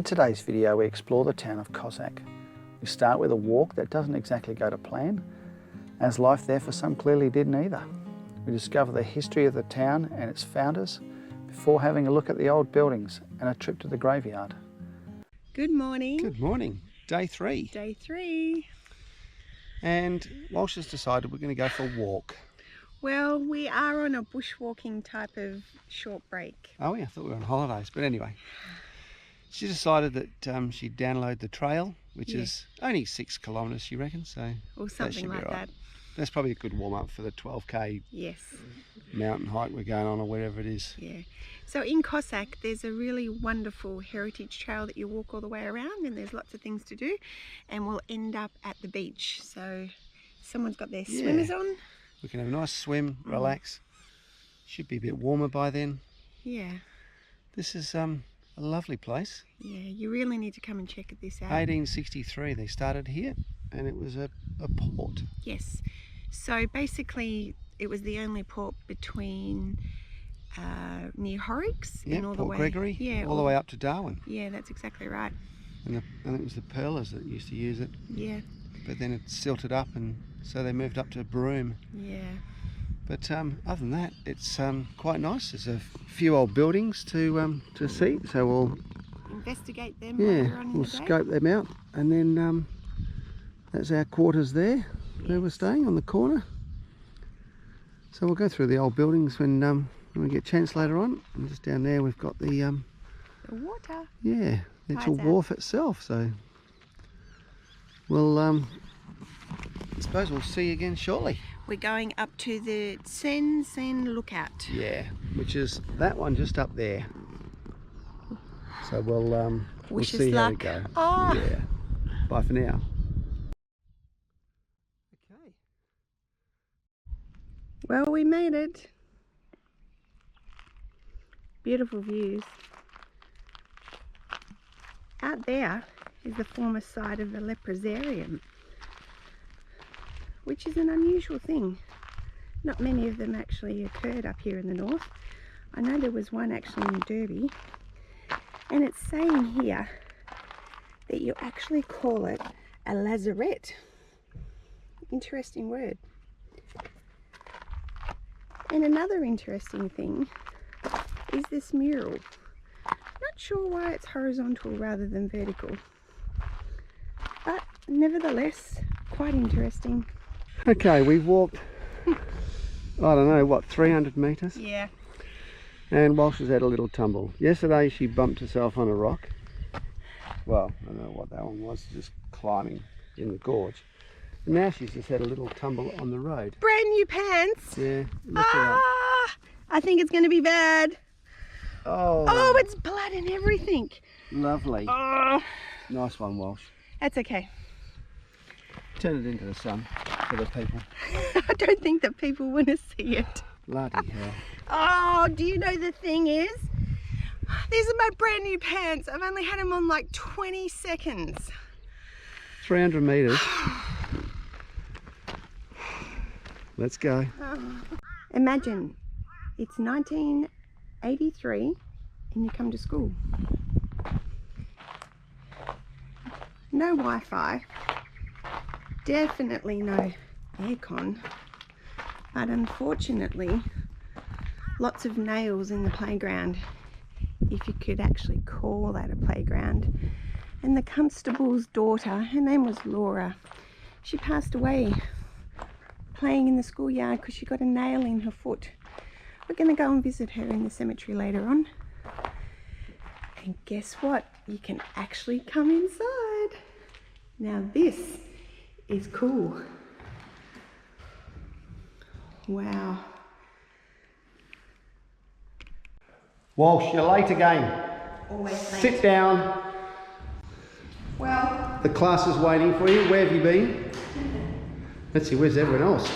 In today's video, we explore the town of Cossack. We start with a walk that doesn't exactly go to plan, as life there for some clearly didn't either. We discover the history of the town and its founders before having a look at the old buildings and a trip to the graveyard. Good morning. Good morning. Day 3. Day 3. And Walsh has decided we're going to go for a walk. Well, we are on a bushwalking type of short break. Oh yeah, I thought we were on holidays, but anyway. She decided that she'd download the trail, which is only 6 kilometres, she reckons, so or something like that. That's probably a good warm-up for the 12k mountain hike we're going on, or wherever it is. Yeah. So in Cossack, there's a really wonderful heritage trail that you walk all the way around, and there's lots of things to do, and we'll end up at the beach. So someone's got their swimmers on. We can have a nice swim, relax. Should be a bit warmer by then. Yeah. This is a lovely place. Yeah, you really need to come and check this out. 1863 they started here, and it was a port. Yes. So basically it was the only port between near Horrocks and all the way Gregory, all the way up to Darwin. Yeah, that's exactly right. And it was the Pearlers that used to use it. Yeah. But then it silted up, and so they moved up to Broome. Yeah. But other than that, it's quite nice. There's a few old buildings to see, so we'll investigate them. Later on in we'll the day. scope them out, and then that's our quarters there. Where we're staying on the corner. So we'll go through the old buildings when we get a chance later on. And just down there we've got the water. Yeah, the actual wharf itself. So we'll I suppose we'll see you again shortly. We're going up to the Tien Tsin lookout. Yeah, which is that one just up there. So we'll see how we go. Oh. Yeah. Bye for now. Okay. Well, we made it. Beautiful views. Out there is the former site of the leprosarium, which is an unusual thing. Not many of them actually occurred up here in the north. I know there was one actually in Derby, and it's saying here that you actually call it a lazaret. Interesting word. And another interesting thing is this mural. Not sure why it's horizontal rather than vertical, but nevertheless quite interesting. Okay, we've walked, I don't know, what, 300 metres? Yeah. And Walsh has had a little tumble. Yesterday she bumped herself on a rock. Well, I don't know what that one was, just climbing in the gorge. And now she's just had a little tumble on the road. Brand new pants. Yeah, look it up. I think it's going to be bad. Oh, it's blood and everything. Lovely. Oh. Nice one, Walsh. That's okay. Turn it into the sun for the people. I don't think that people want to see it. Bloody hell. Oh, do you know the thing is? These are my brand new pants. I've only had them on like 20 seconds. 300 metres. Let's go. Imagine it's 1983 and you come to school. No Wi-Fi. Definitely no aircon. But unfortunately, lots of nails in the playground, if you could actually call that a playground. And the constable's daughter, her name was Laura, she passed away playing in the schoolyard because she got a nail in her foot. We're going to go and visit her in the cemetery later on. And guess what? You can actually come inside. Now this is cool. Wow. Walsh, you're late again. Always late. Sit down. Well, The class is waiting for you. Where have you been? Let's see, where's everyone else?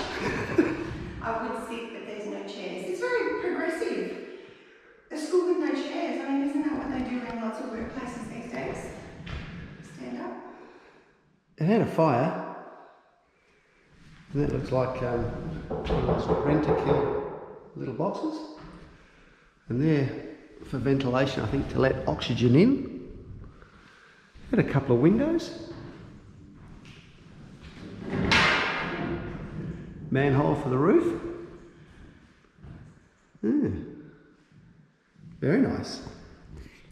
I would sit, but there's no chairs. It's very progressive. A school with no chairs. I mean, isn't that what they do in lots of workplaces these days? Stand up. It had a fire. And that looks like rent-a-kill little boxes. And they're for ventilation, I think, to let oxygen in. And a couple of windows. Manhole for the roof. Very nice.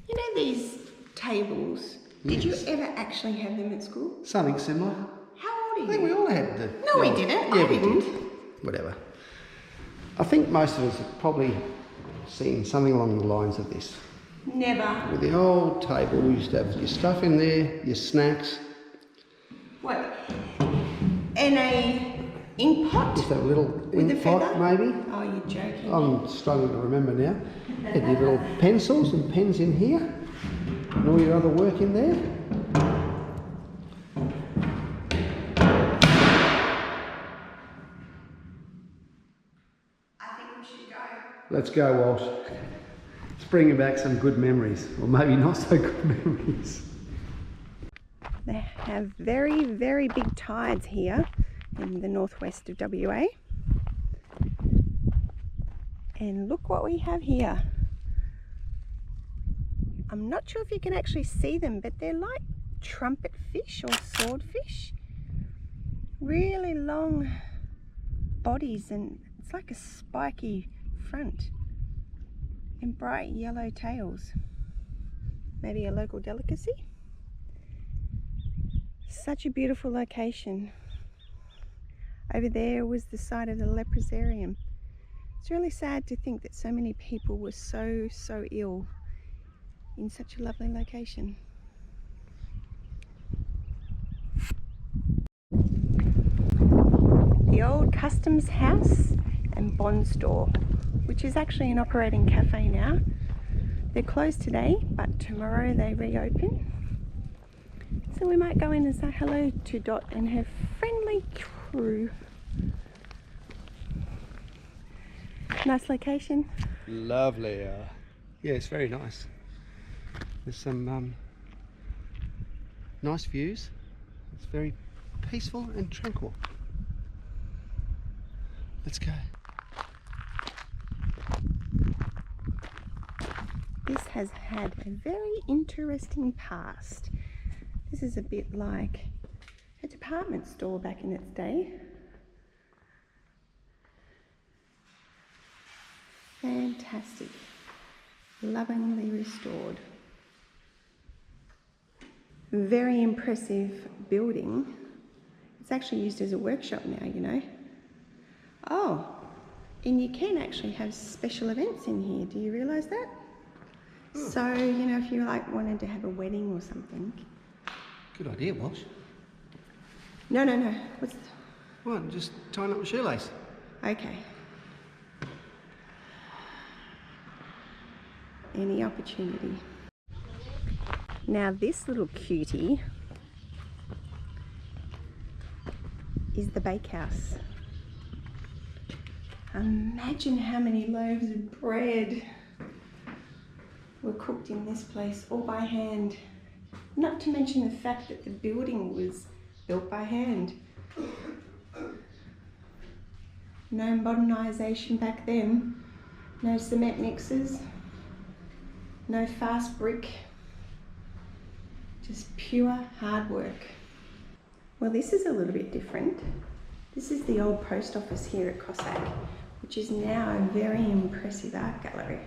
You know these tables? Did you ever actually have them at school? Something similar. How old are you? I think we all had them. No, we didn't. Yeah, I we didn't. did. Whatever. I think most of us have probably seen something along the lines of this. Never. With the old table, we used to have your stuff in there, your snacks. What? And a ink pot? Just have a little With a ink pot, feather? maybe. Oh, you're joking. I'm struggling to remember now. Had your little pencils and pens in here, and all your other work in there. I think we should go. Let's go, Walsh. It's bringing back some good memories, or maybe not so good memories. They have very, very big tides here in the northwest of WA. And look what we have here. I'm not sure if you can actually see them, but they're like trumpet fish or swordfish. Really long bodies, and it's like a spiky front and bright yellow tails. Maybe a local delicacy. Such a beautiful location. Over there was the site of the leprosarium. It's really sad to think that so many people were so ill in such a lovely location. The old customs house and bond store, which is actually an operating cafe now. They're closed today, but tomorrow they reopen. So we might go in and say hello to Dot and her friendly crew. Nice location. Lovely. Yeah, it's very nice. There's some nice views. It's very peaceful and tranquil. Let's go. This has had a very interesting past. This is a bit like a department store back in its day. Fantastic. Lovingly restored. Very impressive building. It's actually used as a workshop now, you know. Oh, and you can actually have special events in here. Do you realise that? So, you know, if you like wanted to have a wedding or something. Good idea, Walsh. No. What's What, just tying up my shoelace? okay. Any opportunity. Now this little cutie is the bakehouse. Imagine how many loaves of bread were cooked in this place all by hand. Not to mention the fact that the building was built by hand. No modernisation back then. No cement mixers. No fast brick. Just pure hard work. Well, this is a little bit different. This is the old post office here at Cossack, which is now a very impressive art gallery.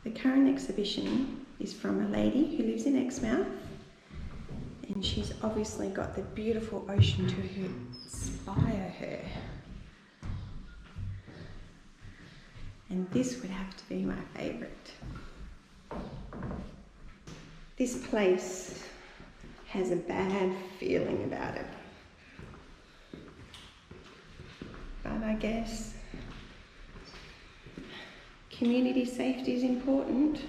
The current exhibition is from a lady who lives in Exmouth, and she's obviously got the beautiful ocean to inspire her. And this would have to be my favourite. This place has a bad feeling about it. But I guess community safety is important,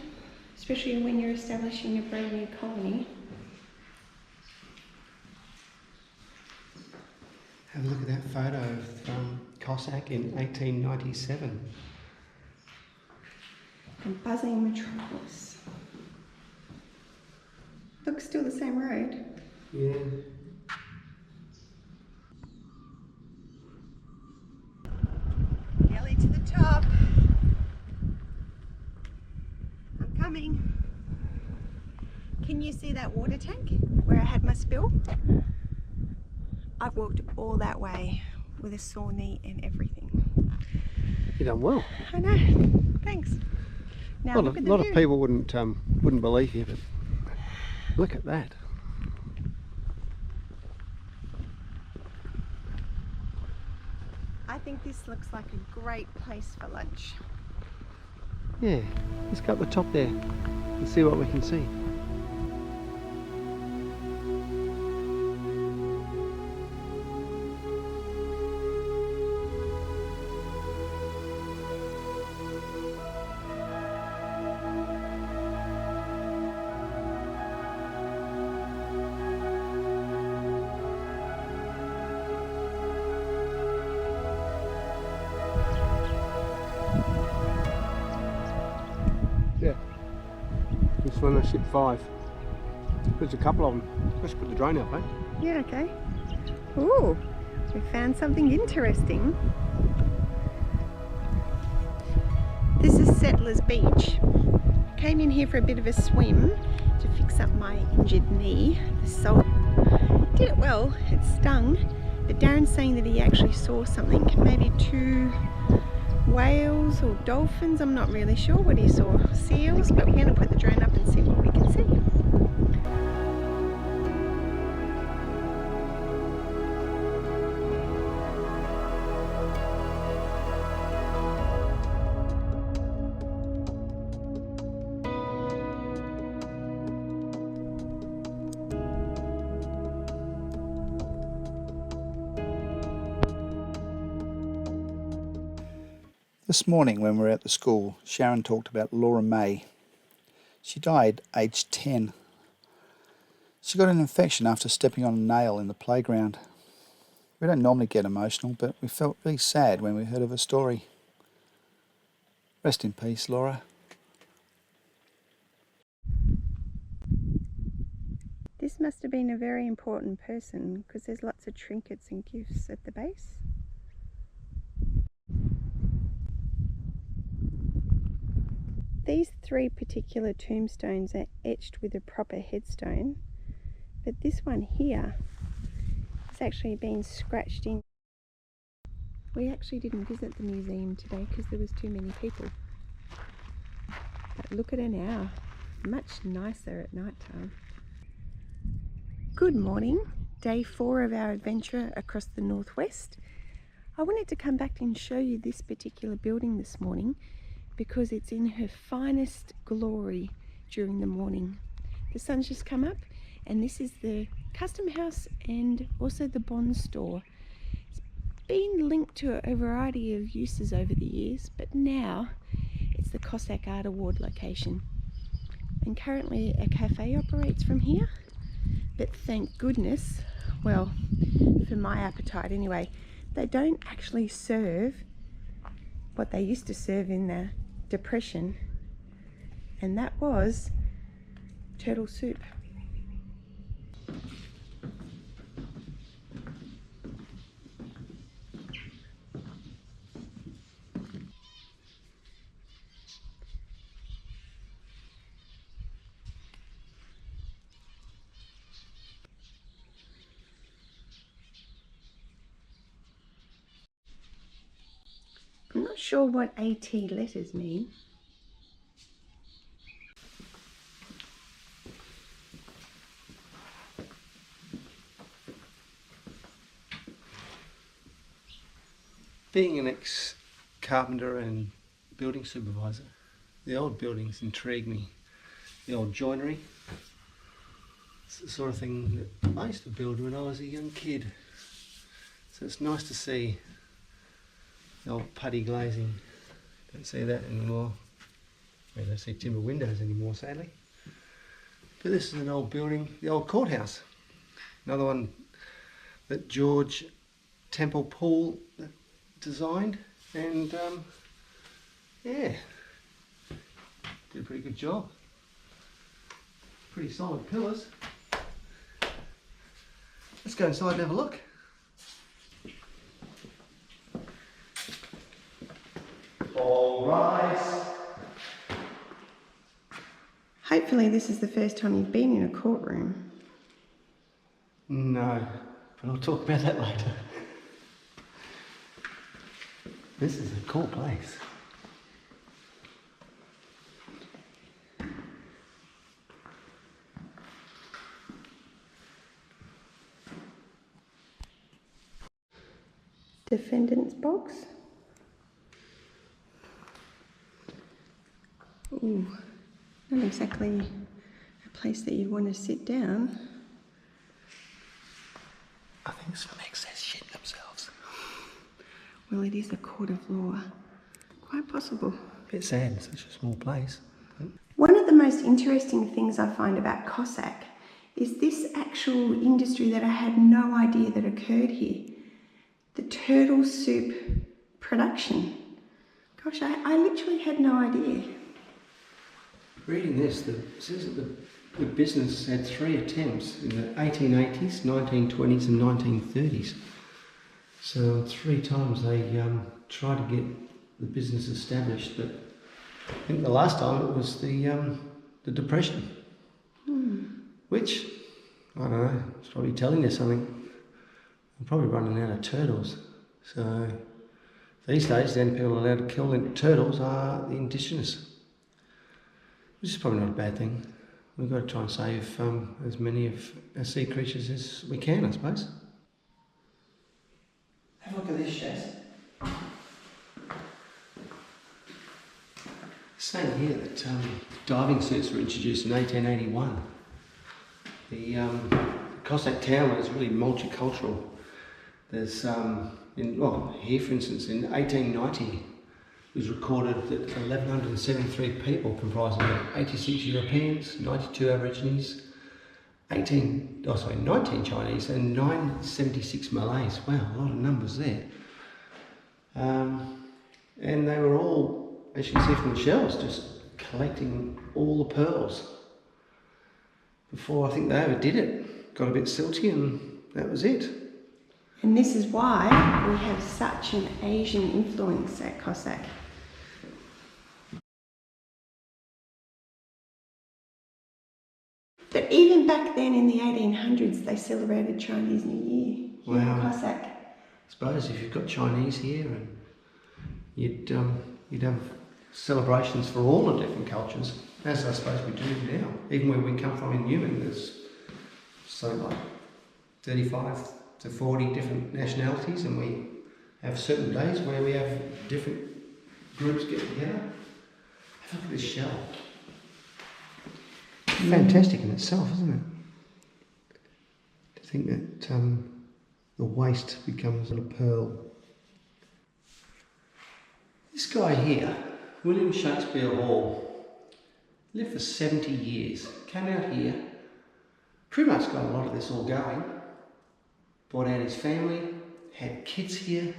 especially when you're establishing a brand new colony. Have a look at that photo from Cossack in 1897. A buzzing metropolis. Looks still the same road. Yeah. Nearly to the top. I'm coming. Can you see that water tank where I had my spill? I've walked all that way with a sore knee and everything. You done well. I know. Thanks. Now A look at the lot view. of people wouldn't believe you, but look at that. I think this looks like a great place for lunch. Yeah, let's go up the top there and see what we can see. Yeah, this one I shipped 5. There's a couple of them. Let's put the drone up, eh? Yeah, okay. Ooh, we found something interesting. This is Settlers Beach. Came in here for a bit of a swim to fix up my injured knee. The salt did it well, it stung, but Darren's saying that he actually saw something, maybe 2 whales or dolphins. I'm not really sure what he saw. Seals, but we're going to put the drone up and see what we can see. This morning when we were at the school, Sharon talked about Laura May. She died aged 10. She got an infection after stepping on a nail in the playground. We don't normally get emotional, but we felt really sad when we heard of her story. Rest in peace, Laura. This must have been a very important person because there's lots of trinkets and gifts at the base. These 3 particular tombstones are etched with a proper headstone, but this one here has actually been scratched in. We actually didn't visit the museum today because there was too many people. But look at her now, much nicer at night time. Good morning, day 4 of our adventure across the northwest. I wanted to come back and show you this particular building this morning because it's in her finest glory during the morning. The sun's just come up, and this is the custom house and also the bond store. It's been linked to a variety of uses over the years, but now it's the Cossack Art Award location. And currently a cafe operates from here, but thank goodness, well, for my appetite anyway, they don't actually serve what they used to serve in the Depression, and that was turtle soup. I'm not sure what AT letters mean. Being an ex-carpenter and building supervisor, the old buildings intrigue me. The old joinery. It's the sort of thing that I used to build when I was a young kid. So it's nice to see the old putty glazing. Don't see that anymore. I don't see timber windows anymore, sadly. But this is an old building, the old courthouse. Another one that George Temple Poole designed, and yeah, did a pretty good job. Pretty solid pillars. Let's go inside and have a look. Hopefully hopefully this is the first time you've been in a courtroom. No, but I'll talk about that later. This is a cool place. Defendant's box. Ooh, not exactly a place that you'd want to sit down. I think some excess shit themselves. Well, it is a court of law. Quite possible. Bit sad in such a small place. One of the most interesting things I find about Cossack is this actual industry that I had no idea that occurred here. The turtle soup production. Gosh, I literally had no idea. Reading this, it says that the business had 3 attempts in the 1880s, 1920s and 1930s. So 3 times they tried to get the business established, but I think the last time it was the Depression. Which, I don't know, it's probably telling you something. I'm probably running out of turtles. So these days the only people allowed to kill the turtles are the indigenous. Which is probably not a bad thing. We've got to try and save as many of our sea creatures as we can, I suppose. Have a look at this, Jess. It's saying here that diving suits were introduced in 1881. The Cossack town was really multicultural. There's, here for instance, in 1890, it was recorded that 1,173 people comprising of 86 Europeans, 92 Aborigines, 19 Chinese and 976 Malays. Wow, a lot of numbers there. And they were all, as you can see from the shells, just collecting all the pearls. Before I think they overdid it, got a bit silty and that was it. And this is why we have such an Asian influence at Cossack. But even back then in the 1800s, they celebrated Chinese New Year here at Cossack. I suppose if you've got Chinese here, and you'd have celebrations for all the different cultures, as I suppose we do now. Even where we come from in Newman, there's something like 35 to 40 different nationalities, and we have certain days where we have different groups get together. Have a look at this shell. Fantastic in itself, isn't it? To think that the waste becomes a pearl. This guy here, William Shakespeare Hall, lived for 70 years, came out here, pretty much got a lot of this all going, brought out his family, had kids here,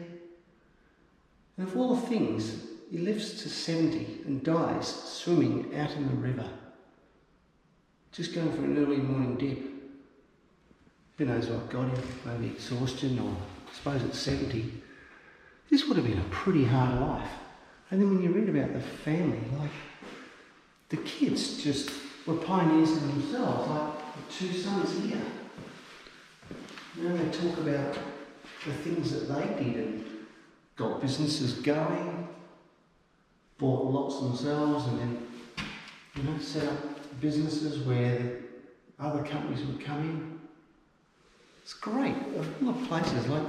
and of all the things, he lives to 70 and dies swimming out in the river. Just going for an early morning dip. Who knows what got him, maybe exhaustion, or I suppose at 70. This would have been a pretty hard life. And then when you read about the family, like, the kids just were pioneers in themselves, like the 2 sons here. Now they talk about the things that they did and got businesses going, bought lots themselves, and then, set up businesses where other companies would come in. It's great. A lot of places, like,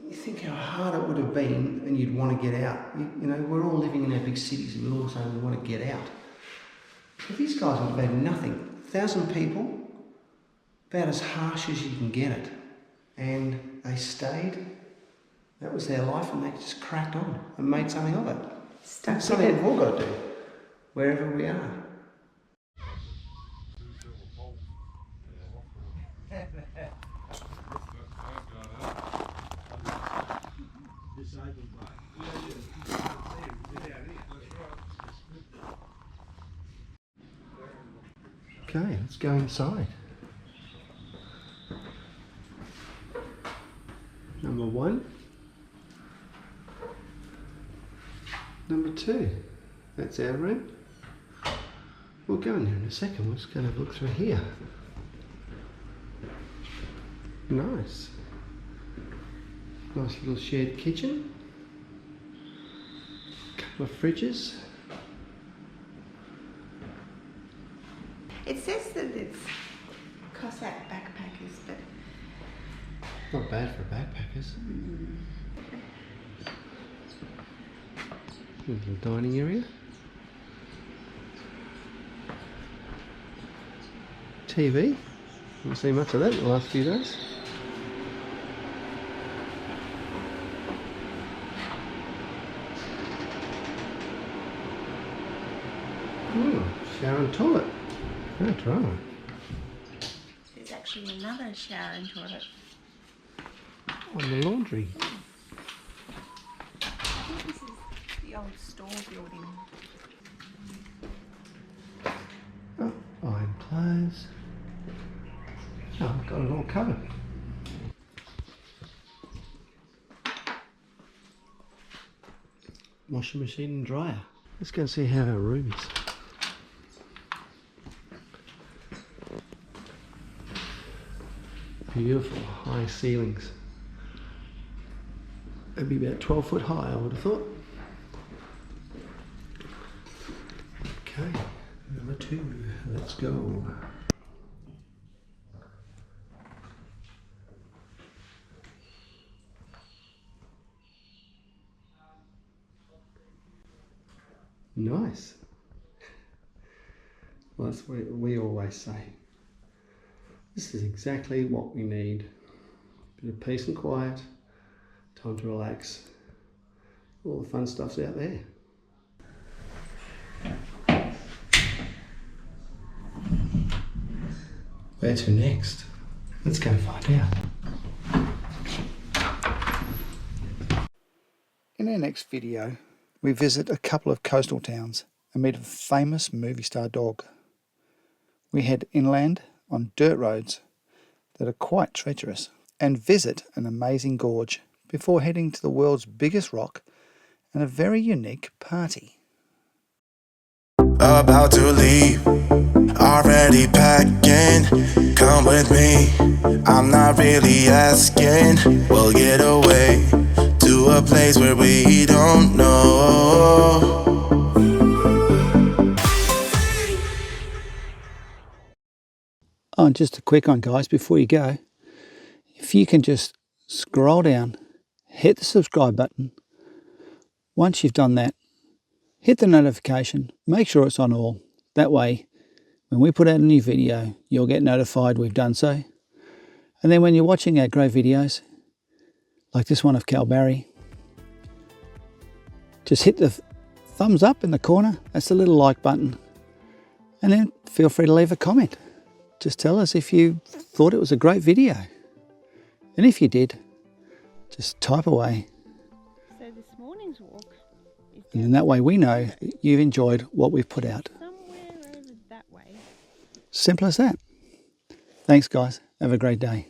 you think how hard it would have been and you'd want to get out. We're all living in our big cities and we're all saying we want to get out. But these guys would have had nothing. 1,000 people, about as harsh as you can get it. And they stayed. That was their life, and they just cracked on and made something of it. Stuck something with it. we've all got to do, wherever we are. Okay, let's go inside. Number 1. Number 2. That's our room. We'll go in there in a second. We're just going to have a look through here. Nice. Nice little shared kitchen. Couple of fridges. It says that it's Cossack backpackers, but Not bad for backpackers. Little dining area. TV. Haven't seen much of that in the last few days. Shower and toilet. That's right. there's actually another shower and toilet. On the laundry. I think this is the old store building. Oh, iron clothes. Oh, I've got it all covered. Washing machine and dryer. Let's go and see how our room is. Beautiful high ceilings. It'd be about 12 foot high, I would have thought. Okay, number 2, let's go. Nice. Well, that's what we always say. This is exactly what we need. A bit of peace and quiet, time to relax. All the fun stuff's out there. Where to next? Let's go find out. In our next video, we visit a couple of coastal towns and meet a famous movie star dog. We head inland on dirt roads that are quite treacherous and visit an amazing gorge before heading to the world's biggest rock and a very unique party. About to leave, already packing. Come with me, I'm not really asking. We'll get away to a place where we don't know. Oh, and just a quick one, guys, before you go. If you can just scroll down, hit the subscribe button. Once you've done that, hit the notification, make sure it's on all. That way, when we put out a new video, you'll get notified we've done so. And then when you're watching our great videos, like this one of Cal Barry, just hit the thumbs up in the corner. That's the little like button. And then feel free to leave a comment. Just tell us if you thought it was a great video. And if you did, just type away. So this morning's walk is And then that way we know that you've enjoyed what we've put out. somewhere over that way. Simple as that. Thanks, guys. Have a great day.